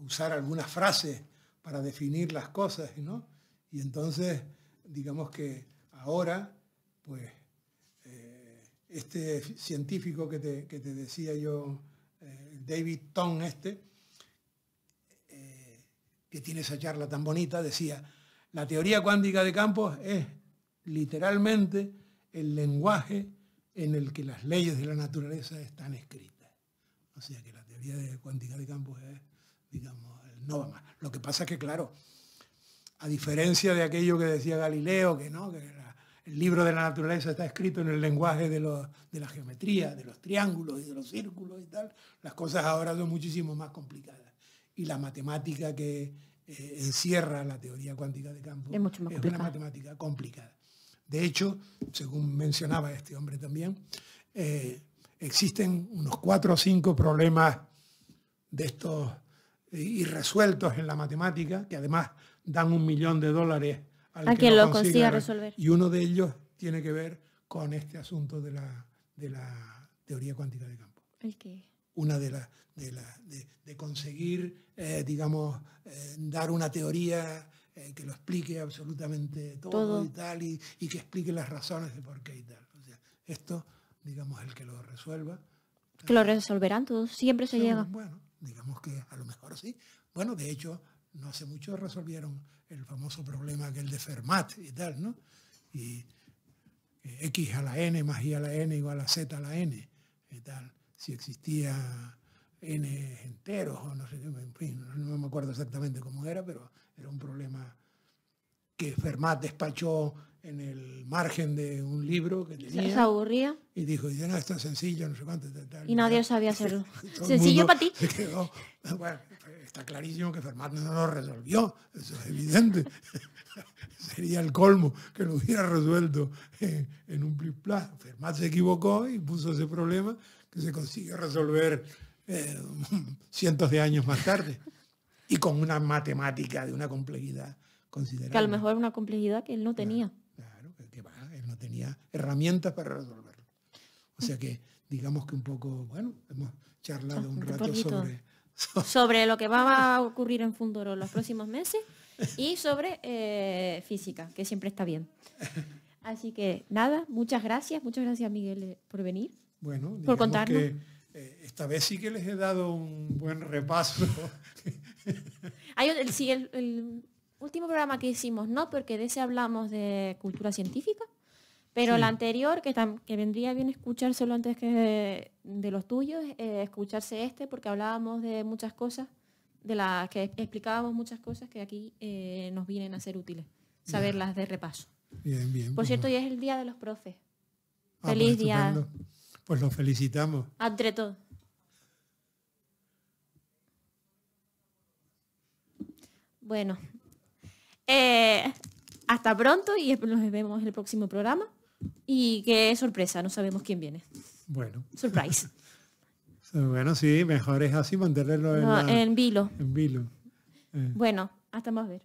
usar algunas frases para definir las cosas, ¿no? Y entonces, digamos que ahora, pues, este científico que te decía yo, David Tong, que tiene esa charla tan bonita, decía, la teoría cuántica de campos es literalmente el lenguaje en el que las leyes de la naturaleza están escritas. O sea que la teoría cuántica de campos es, digamos, no va más. Lo que pasa es que, claro, a diferencia de aquello que decía Galileo, que no, que el libro de la naturaleza está escrito en el lenguaje de la geometría, de los triángulos y de los círculos y tal, las cosas ahora son muchísimo más complicadas. Y la matemática que encierra la teoría cuántica de campos es una matemática complicada. De hecho, según mencionaba este hombre también, existen unos 4 o 5 problemas de estos irresueltos en la matemática, que además dan $1 millón al que lo consiga resolver. Y uno de ellos tiene que ver con este asunto de la teoría cuántica de campos. ¿El qué? Una de conseguir, digamos, dar una teoría que lo explique absolutamente todo. Y tal, y que explique las razones de por qué y tal. O sea, esto, digamos, el que lo resuelva. Que lo resolverán todos, siempre se llega. Bueno, digamos que a lo mejor sí. Bueno, de hecho, no hace mucho resolvieron el famoso problema aquel de Fermat y tal, ¿no? Y X a la N más Y a la N igual a Z a la N y tal. Si existía N enteros o no sé qué, en fin, no me acuerdo exactamente cómo era, pero era un problema que Fermat despachó en el margen de un libro que tenía. Se aburría. Y dijo, no, esto es sencillo, no sé cuánto. Y nadie sabía hacerlo. Sencillo para ti. Quedó, bueno, está clarísimo que Fermat no lo resolvió, eso es evidente. Sería el colmo que lo hubiera resuelto en un plis-plas. Fermat se equivocó y puso ese problema que se consigue resolver cientos de años más tarde. Y con una matemática de una complejidad considerable. Que a lo mejor una complejidad que él no tenía. Claro, él no tenía herramientas para resolverlo. O sea que, digamos que un poco, bueno, hemos charlado un rato sobre lo que va a ocurrir en Fundoro los próximos meses y sobre física, que siempre está bien. Así que nada, muchas gracias Miguel por venir. Bueno, por contarnos. Que esta vez sí que les he dado un buen repaso. El último programa que hicimos, no, porque de ese hablamos de cultura científica, pero el anterior, que vendría bien escuchárselo antes que de los tuyos, escucharse porque hablábamos de muchas cosas, de las que explicábamos muchas cosas que aquí nos vienen a ser útiles, saberlas de repaso. Bien. Por cierto, hoy es el Día de los Profes. Feliz día. Estupendo. Pues los felicitamos. Entre todos. Bueno, hasta pronto y nos vemos en el próximo programa. Y qué sorpresa, no sabemos quién viene. Bueno. Surprise. Bueno, sí, mejor es así mantenerlo en vilo. En vilo. Bueno, hasta más ver.